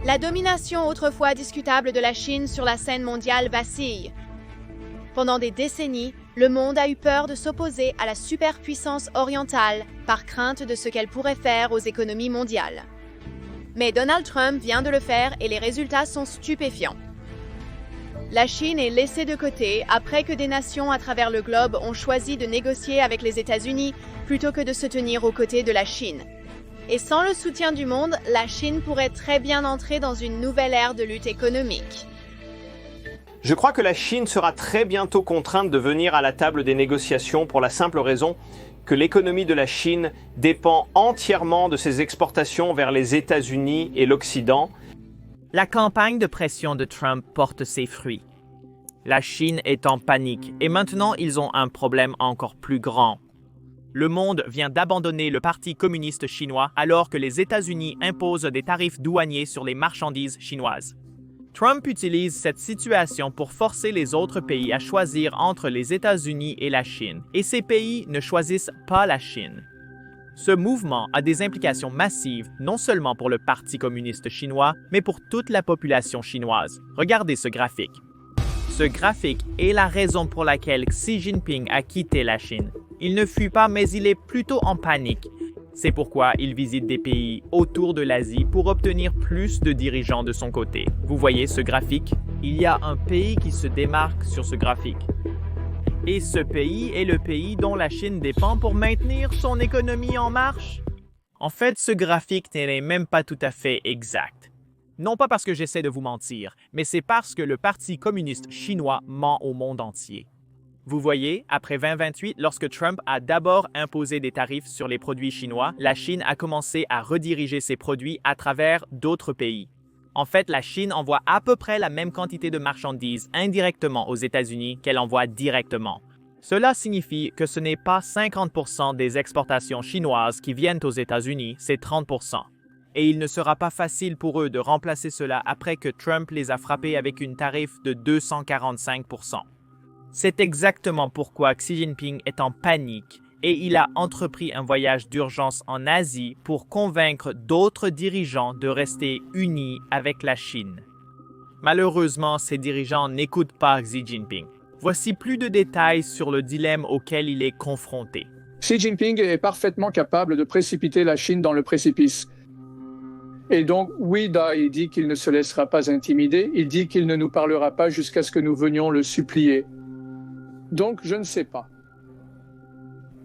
La domination autrefois discutable de la Chine sur la scène mondiale vacille. Pendant des décennies, le monde a eu peur de s'opposer à la superpuissance orientale par crainte de ce qu'elle pourrait faire aux économies mondiales. Mais Donald Trump vient de le faire et les résultats sont stupéfiants. La Chine est laissée de côté après que des nations à travers le globe ont choisi de négocier avec les États-Unis plutôt que de se tenir aux côtés de la Chine. Et sans le soutien du monde, la Chine pourrait très bien entrer dans une nouvelle ère de lutte économique. Je crois que la Chine sera très bientôt contrainte de venir à la table des négociations pour la simple raison que l'économie de la Chine dépend entièrement de ses exportations vers les États-Unis et l'Occident. La campagne de pression de Trump porte ses fruits. La Chine est en panique et maintenant ils ont un problème encore plus grand. Le monde vient d'abandonner le Parti communiste chinois alors que les États-Unis imposent des tarifs douaniers sur les marchandises chinoises. Trump utilise cette situation pour forcer les autres pays à choisir entre les États-Unis et la Chine, et ces pays ne choisissent pas la Chine. Ce mouvement a des implications massives non seulement pour le Parti communiste chinois, mais pour toute la population chinoise. Regardez ce graphique. Ce graphique est la raison pour laquelle Xi Jinping a quitté la Chine. Il ne fuit pas, mais il est plutôt en panique. C'est pourquoi il visite des pays autour de l'Asie pour obtenir plus de dirigeants de son côté. Vous voyez ce graphique? Il y a un pays qui se démarque sur ce graphique. Et ce pays est le pays dont la Chine dépend pour maintenir son économie en marche. En fait, ce graphique n'est même pas tout à fait exact. Non pas parce que j'essaie de vous mentir, mais c'est parce que le Parti communiste chinois ment au monde entier. Vous voyez, après 2028, lorsque Trump a d'abord imposé des tarifs sur les produits chinois, la Chine a commencé à rediriger ses produits à travers d'autres pays. En fait, la Chine envoie à peu près la même quantité de marchandises indirectement aux États-Unis qu'elle envoie directement. Cela signifie que ce n'est pas 50% des exportations chinoises qui viennent aux États-Unis, c'est 30%. Et il ne sera pas facile pour eux de remplacer cela après que Trump les a frappés avec une tarif de 245%. C'est exactement pourquoi Xi Jinping est en panique et il a entrepris un voyage d'urgence en Asie pour convaincre d'autres dirigeants de rester unis avec la Chine. Malheureusement, ces dirigeants n'écoutent pas Xi Jinping. Voici plus de détails sur le dilemme auquel il est confronté. Xi Jinping est parfaitement capable de précipiter la Chine dans le précipice. Et donc, oui, il dit qu'il ne se laissera pas intimider, il dit qu'il ne nous parlera pas jusqu'à ce que nous venions le supplier. Donc, je ne sais pas.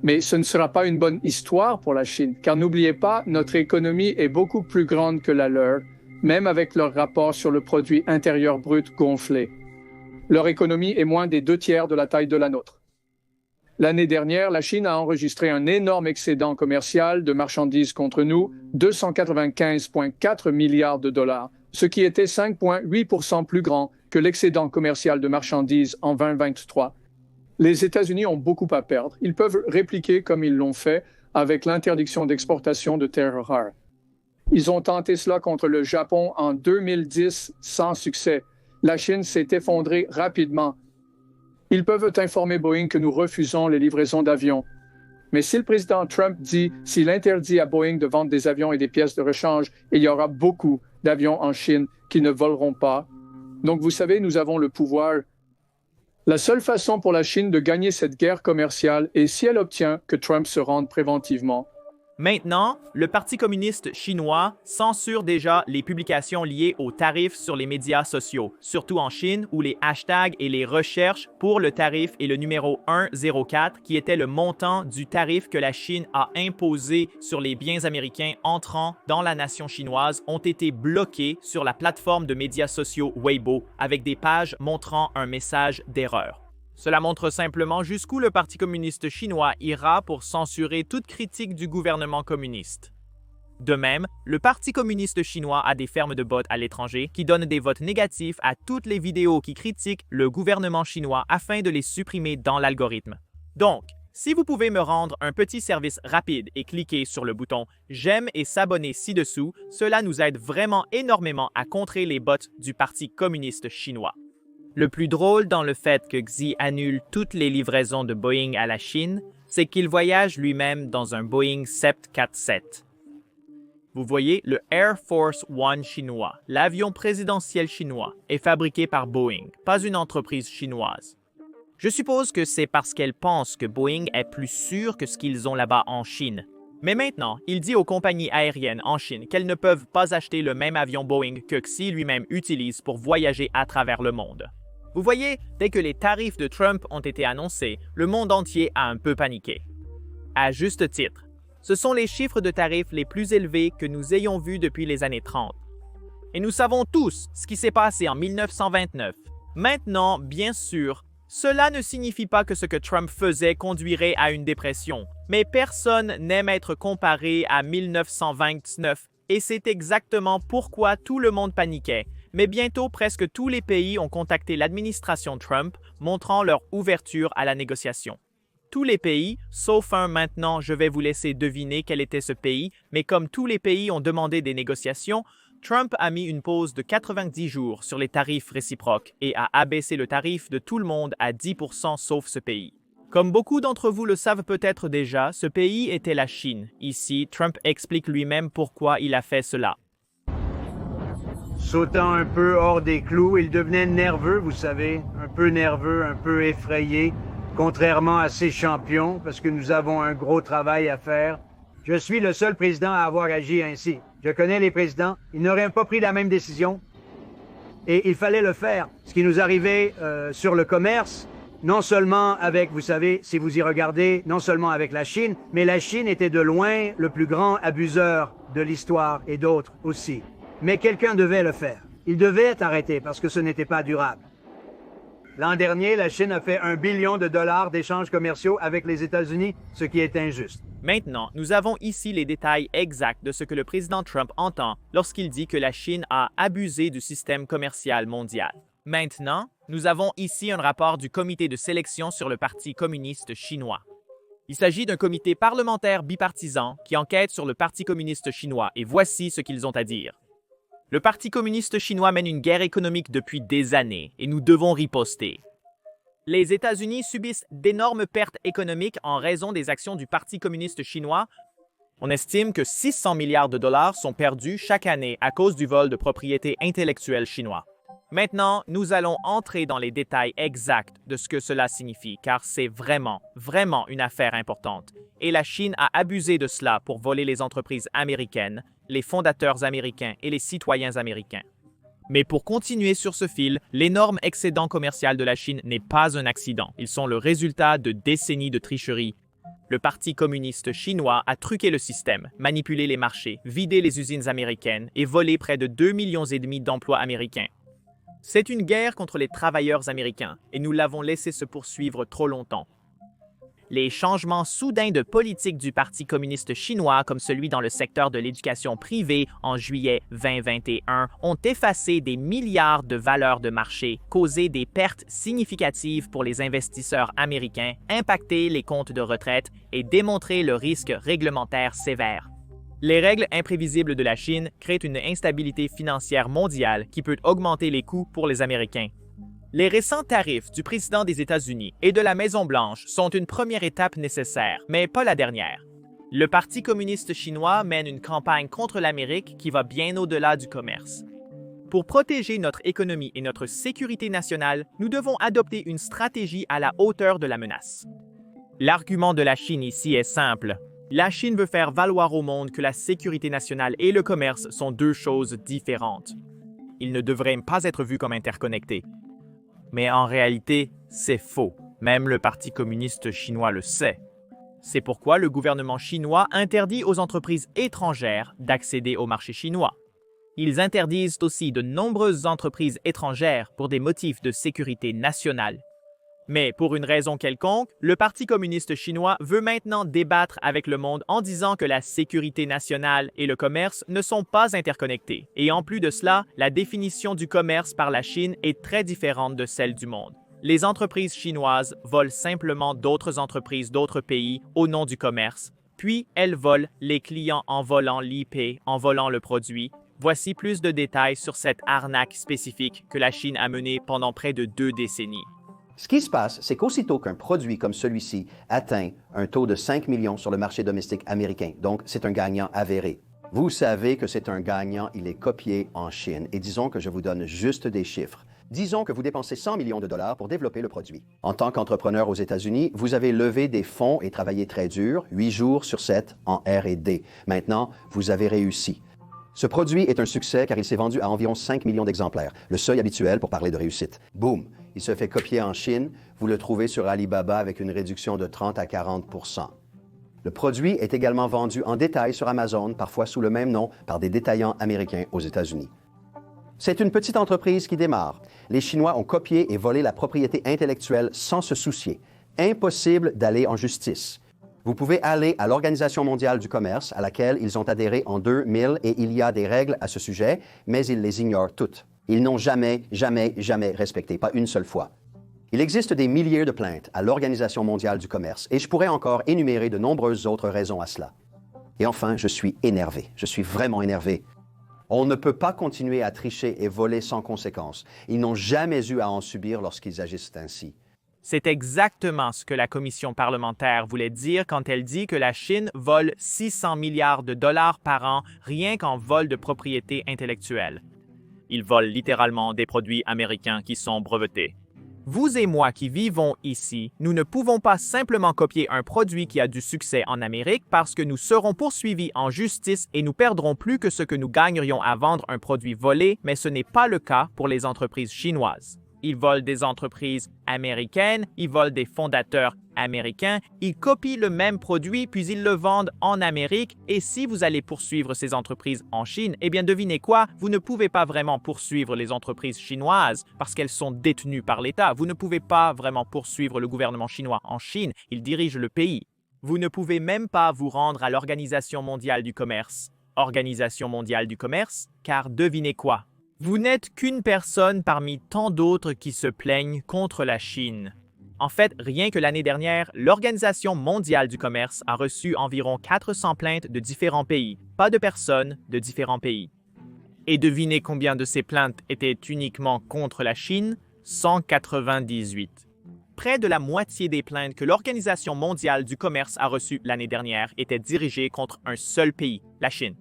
Mais ce ne sera pas une bonne histoire pour la Chine, car n'oubliez pas, notre économie est beaucoup plus grande que la leur, même avec leur rapport sur le produit intérieur brut gonflé. Leur économie est moins des 2/3 de la taille de la nôtre. L'année dernière, la Chine a enregistré un énorme excédent commercial de marchandises contre nous, 295,4 milliards de dollars, ce qui était 5,8% plus grand que l'excédent commercial de marchandises en 2023. Les États-Unis ont beaucoup à perdre. Ils peuvent répliquer comme ils l'ont fait avec l'interdiction d'exportation de terres rares. Ils ont tenté cela contre le Japon en 2010 sans succès. La Chine s'est effondrée rapidement. Ils peuvent informer Boeing que nous refusons les livraisons d'avions. Mais si le président Trump dit s'il interdit à Boeing de vendre des avions et des pièces de rechange, il y aura beaucoup d'avions en Chine qui ne voleront pas. Donc vous savez, nous avons le pouvoir. La seule façon pour la Chine de gagner cette guerre commerciale est si elle obtient que Trump se rende préventivement. Maintenant, le Parti communiste chinois censure déjà les publications liées aux tarifs sur les médias sociaux, surtout en Chine où les hashtags et les recherches pour le tarif et le numéro 104, qui était le montant du tarif que la Chine a imposé sur les biens américains entrant dans la nation chinoise, ont été bloqués sur la plateforme de médias sociaux Weibo avec des pages montrant un message d'erreur. Cela montre simplement jusqu'où le Parti communiste chinois ira pour censurer toute critique du gouvernement communiste. De même, le Parti communiste chinois a des fermes de bots à l'étranger qui donnent des votes négatifs à toutes les vidéos qui critiquent le gouvernement chinois afin de les supprimer dans l'algorithme. Donc, si vous pouvez me rendre un petit service rapide et cliquer sur le bouton « J'aime » et s'abonner ci-dessous, cela nous aide vraiment énormément à contrer les bots du Parti communiste chinois. Le plus drôle dans le fait que Xi annule toutes les livraisons de Boeing à la Chine, c'est qu'il voyage lui-même dans un Boeing 747. Vous voyez, le Air Force One chinois, l'avion présidentiel chinois, est fabriqué par Boeing, pas une entreprise chinoise. Je suppose que c'est parce qu'elle pense que Boeing est plus sûr que ce qu'ils ont là-bas en Chine. Mais maintenant, il dit aux compagnies aériennes en Chine qu'elles ne peuvent pas acheter le même avion Boeing que Xi lui-même utilise pour voyager à travers le monde. Vous voyez, dès que les tarifs de Trump ont été annoncés, le monde entier a un peu paniqué. À juste titre, ce sont les chiffres de tarifs les plus élevés que nous ayons vus depuis les années 30. Et nous savons tous ce qui s'est passé en 1929. Maintenant, bien sûr, cela ne signifie pas que ce que Trump faisait conduirait à une dépression, mais personne n'aime être comparé à 1929 et c'est exactement pourquoi tout le monde paniquait. Mais bientôt, presque tous les pays ont contacté l'administration Trump, montrant leur ouverture à la négociation. Tous les pays, sauf un maintenant, je vais vous laisser deviner quel était ce pays, mais comme tous les pays ont demandé des négociations, Trump a mis une pause de 90 jours sur les tarifs réciproques et a abaissé le tarif de tout le monde à 10% sauf ce pays. Comme beaucoup d'entre vous le savent peut-être déjà, ce pays était la Chine. Ici, Trump explique lui-même pourquoi il a fait cela. Sautant un peu hors des clous, il devenait nerveux, vous savez, un peu nerveux, un peu effrayé, contrairement à ses champions, parce que nous avons un gros travail à faire. Je suis le seul président à avoir agi ainsi. Je connais les présidents, ils n'auraient pas pris la même décision. Et il fallait le faire. Ce qui nous arrivait sur le commerce, non seulement avec, vous savez, si vous y regardez, non seulement avec la Chine, mais la Chine était de loin le plus grand abuseur de l'histoire et d'autres aussi. Mais quelqu'un devait le faire. Il devait être arrêté parce que ce n'était pas durable. L'an dernier, la Chine a fait $1 billion d'échanges commerciaux avec les États-Unis, ce qui est injuste. Maintenant, nous avons ici les détails exacts de ce que le président Trump entend lorsqu'il dit que la Chine a abusé du système commercial mondial. Maintenant, nous avons ici un rapport du comité de sélection sur le Parti communiste chinois. Il s'agit d'un comité parlementaire bipartisan qui enquête sur le Parti communiste chinois et voici ce qu'ils ont à dire. Le Parti communiste chinois mène une guerre économique depuis des années et nous devons riposter. Les États-Unis subissent d'énormes pertes économiques en raison des actions du Parti communiste chinois. On estime que 600 milliards de dollars sont perdus chaque année à cause du vol de propriété intellectuelle chinois. Maintenant, nous allons entrer dans les détails exacts de ce que cela signifie, car c'est vraiment une affaire importante. Et la Chine a abusé de cela pour voler les entreprises américaines, les fondateurs américains et les citoyens américains. Mais pour continuer sur ce fil, l'énorme excédent commercial de la Chine n'est pas un accident. Ils sont le résultat de décennies de tricherie. Le Parti communiste chinois a truqué le système, manipulé les marchés, vidé les usines américaines et volé près de 2,5 millions d'emplois américains. C'est une guerre contre les travailleurs américains et nous l'avons laissé se poursuivre trop longtemps. Les changements soudains de politique du Parti communiste chinois, comme celui dans le secteur de l'éducation privée en juillet 2021, ont effacé des milliards de valeurs de marché, causé des pertes significatives pour les investisseurs américains, impacté les comptes de retraite et démontré le risque réglementaire sévère. Les règles imprévisibles de la Chine créent une instabilité financière mondiale qui peut augmenter les coûts pour les Américains. Les récents tarifs du président des États-Unis et de la Maison-Blanche sont une première étape nécessaire, mais pas la dernière. Le Parti communiste chinois mène une campagne contre l'Amérique qui va bien au-delà du commerce. Pour protéger notre économie et notre sécurité nationale, nous devons adopter une stratégie à la hauteur de la menace. L'argument de la Chine ici est simple. La Chine veut faire valoir au monde que la sécurité nationale et le commerce sont deux choses différentes. Ils ne devraient pas être vus comme interconnectés. Mais en réalité, c'est faux. Même le Parti communiste chinois le sait. C'est pourquoi le gouvernement chinois interdit aux entreprises étrangères d'accéder au marché chinois. Ils interdisent aussi de nombreuses entreprises étrangères pour des motifs de sécurité nationale. Mais pour une raison quelconque, le Parti communiste chinois veut maintenant débattre avec le monde en disant que la sécurité nationale et le commerce ne sont pas interconnectés. Et en plus de cela, la définition du commerce par la Chine est très différente de celle du monde. Les entreprises chinoises volent simplement d'autres entreprises d'autres pays au nom du commerce. Puis, elles volent les clients en volant l'IP, en volant le produit. Voici plus de détails sur cette arnaque spécifique que la Chine a menée pendant près de 2 décennies. Ce qui se passe, c'est qu'aussitôt qu'un produit comme celui-ci atteint un taux de 5 millions sur le marché domestique américain, donc c'est un gagnant avéré. Vous savez que c'est un gagnant, il est copié en Chine. Et disons que je vous donne juste des chiffres. Disons que vous dépensez 100 millions de dollars pour développer le produit. En tant qu'entrepreneur aux États-Unis, vous avez levé des fonds et travaillé très dur, 8 jours sur 7 en R&D. Maintenant, vous avez réussi. Ce produit est un succès car il s'est vendu à environ 5 millions d'exemplaires, le seuil habituel pour parler de réussite. Boum! Il se fait copier en Chine, vous le trouvez sur Alibaba avec une réduction de 30 à 40 %. Le produit est également vendu en détail sur Amazon, parfois sous le même nom, par des détaillants américains aux États-Unis. C'est une petite entreprise qui démarre. Les Chinois ont copié et volé la propriété intellectuelle sans se soucier. Impossible d'aller en justice. Vous pouvez aller à l'Organisation mondiale du commerce, à laquelle ils ont adhéré en 2000, et il y a des règles à ce sujet, mais ils les ignorent toutes. Ils n'ont jamais respecté, pas une seule fois. Il existe des milliers de plaintes à l'Organisation mondiale du commerce, et je pourrais encore énumérer de nombreuses autres raisons à cela. Et enfin, je suis énervé. Je suis vraiment énervé. On ne peut pas continuer à tricher et voler sans conséquence. Ils n'ont jamais eu à en subir lorsqu'ils agissent ainsi. C'est exactement ce que la commission parlementaire voulait dire quand elle dit que la Chine vole 600 milliards de dollars par an rien qu'en vol de propriété intellectuelle. Ils volent littéralement des produits américains qui sont brevetés. Vous et moi qui vivons ici, nous ne pouvons pas simplement copier un produit qui a du succès en Amérique parce que nous serons poursuivis en justice et nous perdrons plus que ce que nous gagnerions à vendre un produit volé, mais ce n'est pas le cas pour les entreprises chinoises. Ils volent des entreprises américaines, ils volent des fondateurs américains, ils copient le même produit puis ils le vendent en Amérique et si vous allez poursuivre ces entreprises en Chine, eh bien devinez quoi, vous ne pouvez pas vraiment poursuivre les entreprises chinoises parce qu'elles sont détenues par l'État. Vous ne pouvez pas vraiment poursuivre le gouvernement chinois en Chine, il dirige le pays. Vous ne pouvez même pas vous rendre à l'Organisation mondiale du commerce. Organisation mondiale du commerce, car devinez quoi? Vous n'êtes qu'une personne parmi tant d'autres qui se plaignent contre la Chine. En fait, rien que l'année dernière, l'Organisation mondiale du commerce a reçu environ 400 plaintes de différents pays, pas de personnes de différents pays. Et devinez combien de ces plaintes étaient uniquement contre la Chine? 198. Près de la moitié des plaintes que l'Organisation mondiale du commerce a reçues l'année dernière étaient dirigées contre un seul pays, la Chine.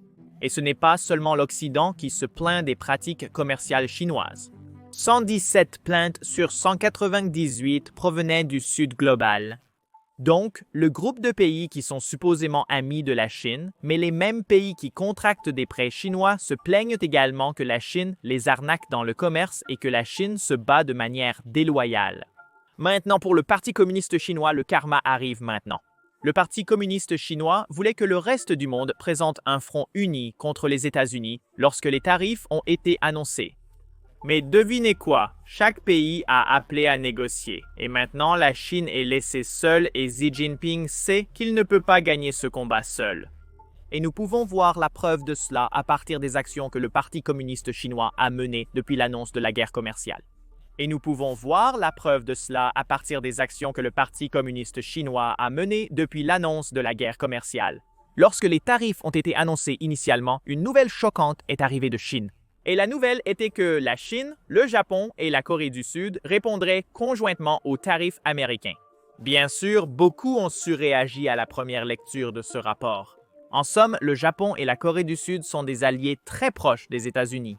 Et ce n'est pas seulement l'Occident qui se plaint des pratiques commerciales chinoises. 117 plaintes sur 198 provenaient du Sud global. Donc, le groupe de pays qui sont supposément amis de la Chine, mais les mêmes pays qui contractent des prêts chinois se plaignent également que la Chine les arnaque dans le commerce et que la Chine se bat de manière déloyale. Maintenant, pour le Parti communiste chinois, le karma arrive maintenant. Le Parti communiste chinois voulait que le reste du monde présente un front uni contre les États-Unis lorsque les tarifs ont été annoncés. Mais devinez quoi? Chaque pays a appelé à négocier. Et maintenant, la Chine est laissée seule et Xi Jinping sait qu'il ne peut pas gagner ce combat seul. Et nous pouvons voir la preuve de cela à partir des actions que le Parti communiste chinois a menées depuis l'annonce de la guerre commerciale. Et nous pouvons voir la preuve de cela à partir des actions que le Parti communiste chinois a menées depuis l'annonce de la guerre commerciale. Lorsque les tarifs ont été annoncés initialement, une nouvelle choquante est arrivée de Chine. Et la nouvelle était que la Chine, le Japon et la Corée du Sud répondraient conjointement aux tarifs américains. Bien sûr, beaucoup ont surréagi à la première lecture de ce rapport. En somme, le Japon et la Corée du Sud sont des alliés très proches des États-Unis.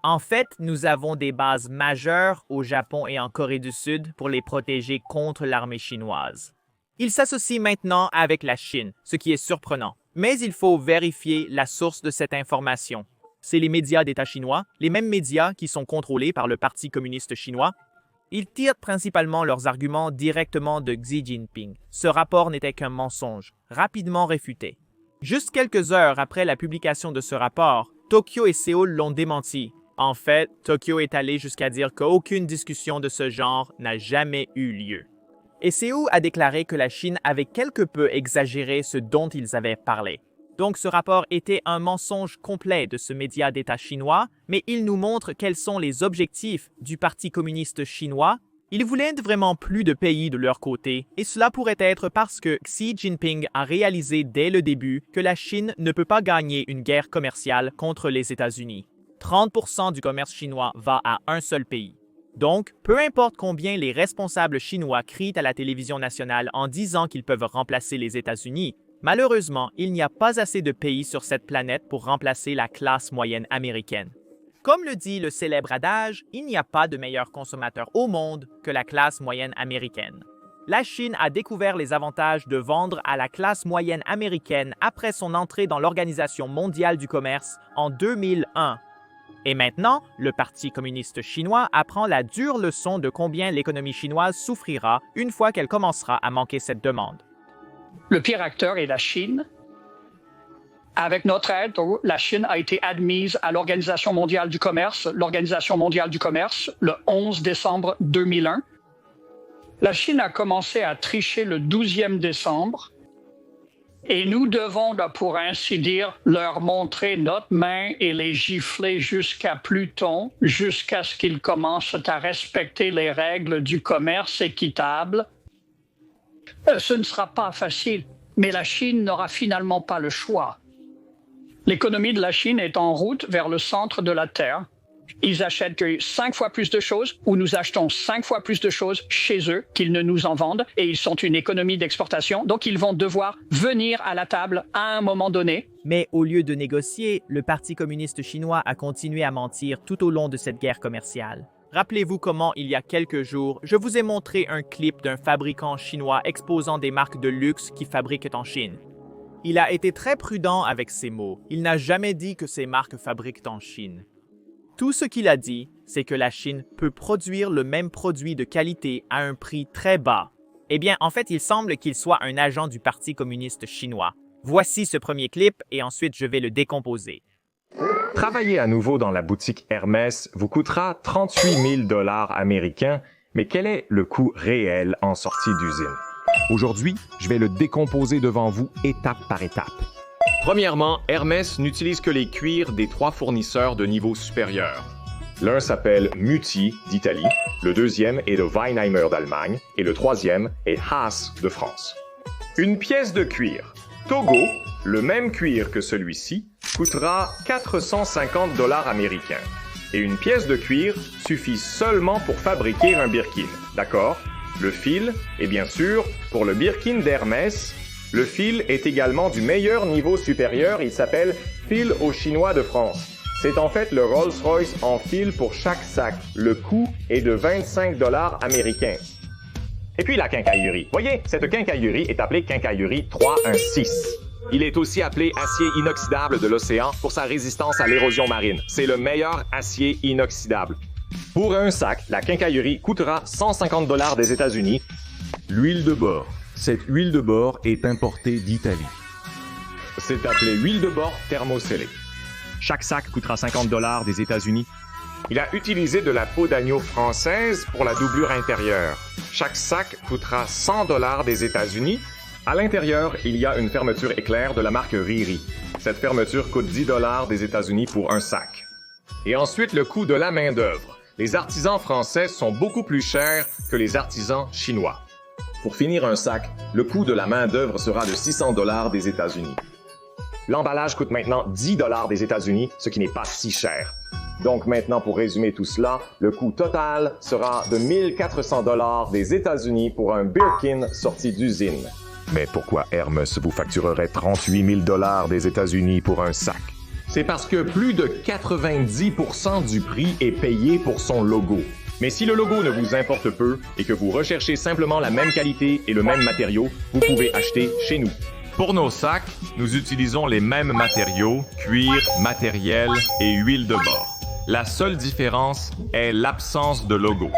En fait, nous avons des bases majeures au Japon et en Corée du Sud pour les protéger contre l'armée chinoise. Ils s'associent maintenant avec la Chine, ce qui est surprenant. Mais il faut vérifier la source de cette information. C'est les médias d'État chinois, les mêmes médias qui sont contrôlés par le Parti communiste chinois. Ils tirent principalement leurs arguments directement de Xi Jinping. Ce rapport n'était qu'un mensonge, rapidement réfuté. Juste quelques heures après la publication de ce rapport, Tokyo et Séoul l'ont démenti. En fait, Tokyo est allé jusqu'à dire qu'aucune discussion de ce genre n'a jamais eu lieu. Et Séoul a déclaré que la Chine avait quelque peu exagéré ce dont ils avaient parlé. Donc ce rapport était un mensonge complet de ce média d'État chinois, mais il nous montre quels sont les objectifs du Parti communiste chinois. Ils voulaient vraiment plus de pays de leur côté, et cela pourrait être parce que Xi Jinping a réalisé dès le début que la Chine ne peut pas gagner une guerre commerciale contre les États-Unis. 30% du commerce chinois va à un seul pays. Donc, peu importe combien les responsables chinois crient à la télévision nationale en disant qu'ils peuvent remplacer les États-Unis, Malheureusement, il n'y a pas assez de pays sur cette planète pour remplacer la classe moyenne américaine. Comme le dit le célèbre adage, il n'y a pas de meilleur consommateur au monde que la classe moyenne américaine. La Chine a découvert les avantages de vendre à la classe moyenne américaine après son entrée dans l'Organisation mondiale du commerce en 2001. Et maintenant, le Parti communiste chinois apprend la dure leçon de combien l'économie chinoise souffrira une fois qu'elle commencera à manquer cette demande. Le pire acteur est la Chine. Avec notre aide, la Chine a été admise à l'Organisation mondiale du commerce, le 11 décembre 2001. La Chine a commencé à tricher le 12e décembre et nous devons, pour ainsi dire, leur montrer notre main et les gifler jusqu'à Pluton, jusqu'à ce qu'ils commencent à respecter les règles du commerce équitable. Ce ne sera pas facile, mais la Chine n'aura finalement pas le choix. L'économie de la Chine est en route vers le centre de la Terre. Ils achètent 5 fois plus de choses ou nous achetons 5 fois plus de choses chez eux qu'ils ne nous en vendent et ils sont une économie d'exportation, donc ils vont devoir venir à la table à un moment donné. Mais au lieu de négocier, le Parti communiste chinois a continué à mentir tout au long de cette guerre commerciale. Rappelez-vous comment, il y a quelques jours, je vous ai montré un clip d'un fabricant chinois exposant des marques de luxe qui fabriquent en Chine. Il a été très prudent avec ses mots. Il n'a jamais dit que ces marques fabriquent en Chine. Tout ce qu'il a dit, c'est que la Chine peut produire le même produit de qualité à un prix très bas. Eh bien, en fait, il semble qu'il soit un agent du Parti communiste chinois. Voici ce premier clip et ensuite je vais le décomposer. Travailler à nouveau dans la boutique Hermès vous coûtera 38 000 $ américains, mais quel est le coût réel en sortie d'usine? Aujourd'hui, je vais le décomposer devant vous étape par étape. Premièrement, Hermès n'utilise que les cuirs des 3 fournisseurs de niveau supérieur. L'un s'appelle Muti d'Italie, le deuxième est de Weinheimer d'Allemagne et le troisième est Haas de France. Une pièce de cuir Togo, le même cuir que celui-ci, coûtera 450 $ américains. Et une pièce de cuir suffit seulement pour fabriquer un birkin, d'accord? Le fil, et bien sûr, pour le birkin d'Hermès, le fil est également du meilleur niveau supérieur, il s'appelle Fil aux Chinois de France. C'est en fait le Rolls-Royce en fil pour chaque sac. Le coût est de 25 $ américains. Et puis la quincaillerie. Voyez, cette quincaillerie est appelée quincaillerie 316. Il est aussi appelé acier inoxydable de l'océan pour sa résistance à l'érosion marine. C'est le meilleur acier inoxydable. Pour un sac, la quincaillerie coûtera 150 $ des États-Unis. L'huile de bord. Cette huile de bord est importée d'Italie. C'est appelé huile de bord thermocellée. Chaque sac coûtera 50 $ des États-Unis. Il a utilisé de la peau d'agneau française pour la doublure intérieure. Chaque sac coûtera 100 $ des États-Unis. À l'intérieur, il y a une fermeture éclair de la marque Riri. Cette fermeture coûte 10 $ des États-Unis pour un sac. Et ensuite, le coût de la main-d'œuvre. Les artisans français sont beaucoup plus chers que les artisans chinois. Pour finir un sac, le coût de la main-d'œuvre sera de 600 $ des États-Unis. L'emballage coûte maintenant 10 $ des États-Unis, ce qui n'est pas si cher. Donc maintenant, pour résumer tout cela, le coût total sera de 1400 $ des États-Unis pour un Birkin sorti d'usine. Mais pourquoi Hermès vous facturerait 38 000 $ des États-Unis pour un sac? C'est parce que plus de 90% du prix est payé pour son logo. Mais si le logo ne vous importe peu et que vous recherchez simplement la même qualité et le même matériau, vous pouvez acheter chez nous. Pour nos sacs, nous utilisons les mêmes matériaux, cuir, matériel et huile de bord. La seule différence est l'absence de logo.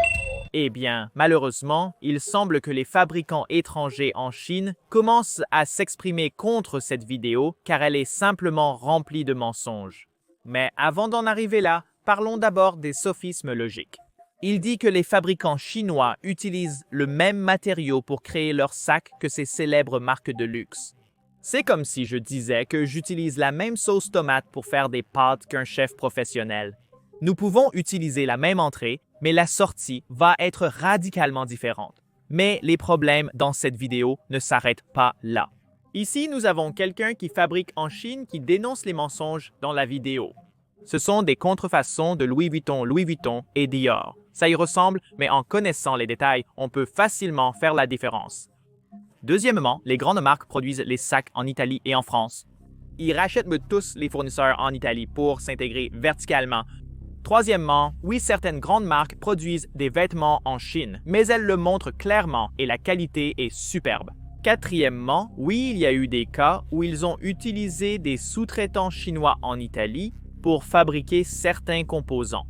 Eh bien, malheureusement, il semble que les fabricants étrangers en Chine commencent à s'exprimer contre cette vidéo car elle est simplement remplie de mensonges. Mais avant d'en arriver là, parlons d'abord des sophismes logiques. Il dit que les fabricants chinois utilisent le même matériau pour créer leurs sacs que ces célèbres marques de luxe. C'est comme si je disais que j'utilise la même sauce tomate pour faire des pâtes qu'un chef professionnel. Nous pouvons utiliser la même entrée, mais la sortie va être radicalement différente. Mais les problèmes dans cette vidéo ne s'arrêtent pas là. Ici, nous avons quelqu'un qui fabrique en Chine qui dénonce les mensonges dans la vidéo. Ce sont des contrefaçons de Louis Vuitton et Dior. Ça y ressemble, mais en connaissant les détails, on peut facilement faire la différence. Deuxièmement, les grandes marques produisent les sacs en Italie et en France. Ils rachètent tous les fournisseurs en Italie pour s'intégrer verticalement. Troisièmement, oui, certaines grandes marques produisent des vêtements en Chine, mais elles le montrent clairement et la qualité est superbe. Quatrièmement, oui, il y a eu des cas où ils ont utilisé des sous-traitants chinois en Italie pour fabriquer certains composants.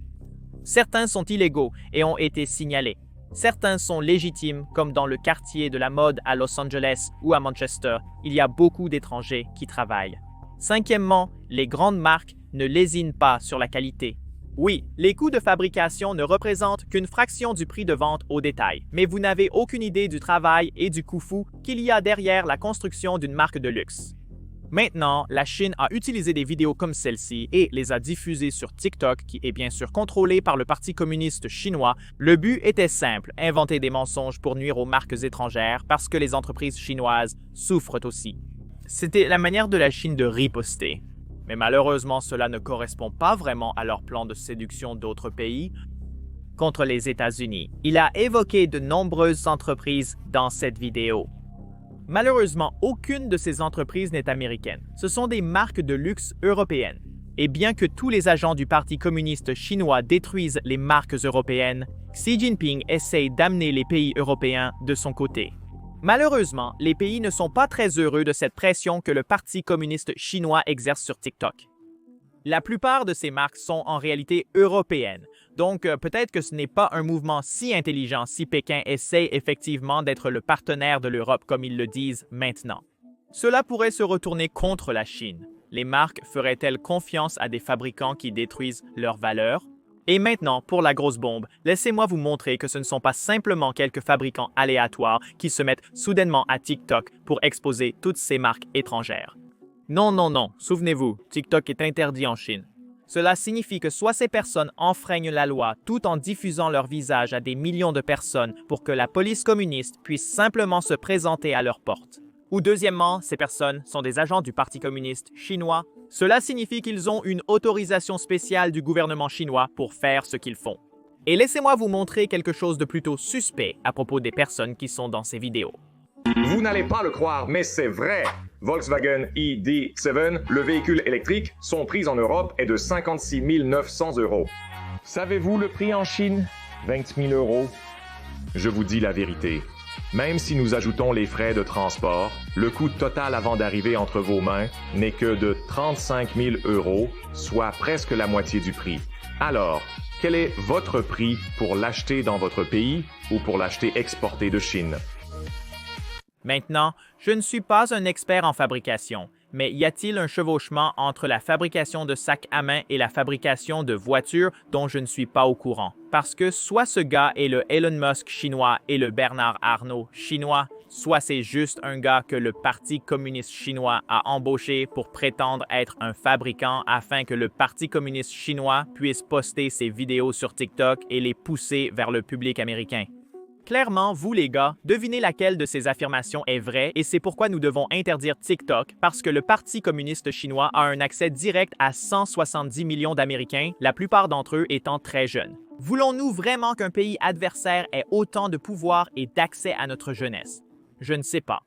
Certains sont illégaux et ont été signalés. Certains sont légitimes, comme dans le quartier de la mode à Los Angeles ou à Manchester. Il y a beaucoup d'étrangers qui travaillent. Cinquièmement, les grandes marques ne lésinent pas sur la qualité. Oui, les coûts de fabrication ne représentent qu'une fraction du prix de vente au détail, mais vous n'avez aucune idée du travail et du coût fou qu'il y a derrière la construction d'une marque de luxe. Maintenant, la Chine a utilisé des vidéos comme celle-ci et les a diffusées sur TikTok, qui est bien sûr contrôlé par le Parti communiste chinois. Le but était simple, inventer des mensonges pour nuire aux marques étrangères parce que les entreprises chinoises souffrent aussi. C'était la manière de la Chine de riposter. Mais malheureusement, cela ne correspond pas vraiment à leur plan de séduction d'autres pays contre les États-Unis. Il a évoqué de nombreuses entreprises dans cette vidéo. Malheureusement, aucune de ces entreprises n'est américaine. Ce sont des marques de luxe européennes. Et bien que tous les agents du Parti communiste chinois détruisent les marques européennes, Xi Jinping essaye d'amener les pays européens de son côté. Malheureusement, les pays ne sont pas très heureux de cette pression que le Parti communiste chinois exerce sur TikTok. La plupart de ces marques sont en réalité européennes, donc peut-être que ce n'est pas un mouvement si intelligent si Pékin essaie effectivement d'être le partenaire de l'Europe comme ils le disent maintenant. Cela pourrait se retourner contre la Chine. Les marques feraient-elles confiance à des fabricants qui détruisent leurs valeurs? Et maintenant, pour la grosse bombe, laissez-moi vous montrer que ce ne sont pas simplement quelques fabricants aléatoires qui se mettent soudainement à TikTok pour exposer toutes ces marques étrangères. Non, non, non, souvenez-vous, TikTok est interdit en Chine. Cela signifie que soit ces personnes enfreignent la loi tout en diffusant leur visage à des millions de personnes pour que la police communiste puisse simplement se présenter à leur porte. Ou deuxièmement, ces personnes sont des agents du Parti communiste chinois. Cela signifie qu'ils ont une autorisation spéciale du gouvernement chinois pour faire ce qu'ils font. Et laissez-moi vous montrer quelque chose de plutôt suspect à propos des personnes qui sont dans ces vidéos. Vous n'allez pas le croire, mais c'est vrai! Volkswagen ID.7, le véhicule électrique, son prix en Europe est de 56 900 €. Savez-vous le prix en Chine? 20 000 €. Je vous dis la vérité. Même si nous ajoutons les frais de transport, le coût total avant d'arriver entre vos mains n'est que de 35 000 €, soit presque la moitié du prix. Alors, quel est votre prix pour l'acheter dans votre pays ou pour l'acheter exporté de Chine? Maintenant, je ne suis pas un expert en fabrication, mais y a-t-il un chevauchement entre la fabrication de sacs à main et la fabrication de voitures dont je ne suis pas au courant? Parce que soit ce gars est le Elon Musk chinois et le Bernard Arnault chinois, soit c'est juste un gars que le Parti communiste chinois a embauché pour prétendre être un fabricant afin que le Parti communiste chinois puisse poster ses vidéos sur TikTok et les pousser vers le public américain. Clairement, vous les gars, devinez laquelle de ces affirmations est vraie et c'est pourquoi nous devons interdire TikTok parce que le Parti communiste chinois a un accès direct à 170 millions d'Américains, la plupart d'entre eux étant très jeunes. Voulons-nous vraiment qu'un pays adversaire ait autant de pouvoir et d'accès à notre jeunesse? Je ne sais pas.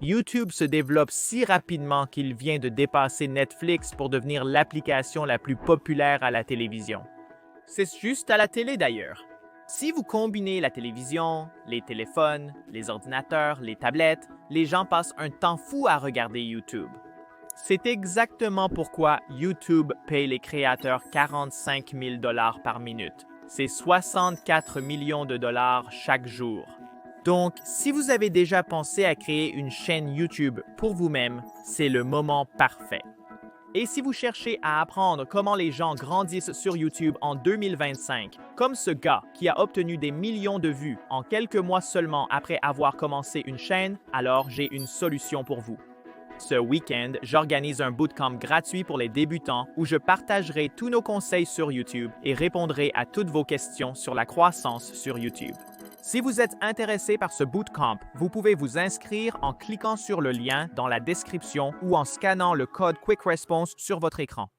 YouTube se développe si rapidement qu'il vient de dépasser Netflix pour devenir l'application la plus populaire à la télévision. C'est juste à la télé d'ailleurs. Si vous combinez la télévision, les téléphones, les ordinateurs, les tablettes, les gens passent un temps fou à regarder YouTube. C'est exactement pourquoi YouTube paye les créateurs 45 000 $ par minute. C'est 64 millions de dollars chaque jour. Donc, si vous avez déjà pensé à créer une chaîne YouTube pour vous-même, c'est le moment parfait. Et si vous cherchez à apprendre comment les gens grandissent sur YouTube en 2025, comme ce gars qui a obtenu des millions de vues en quelques mois seulement après avoir commencé une chaîne, alors j'ai une solution pour vous. Ce week-end, j'organise un bootcamp gratuit pour les débutants où je partagerai tous nos conseils sur YouTube et répondrai à toutes vos questions sur la croissance sur YouTube. Si vous êtes intéressé par ce bootcamp, vous pouvez vous inscrire en cliquant sur le lien dans la description ou en scannant le code Quick Response sur votre écran.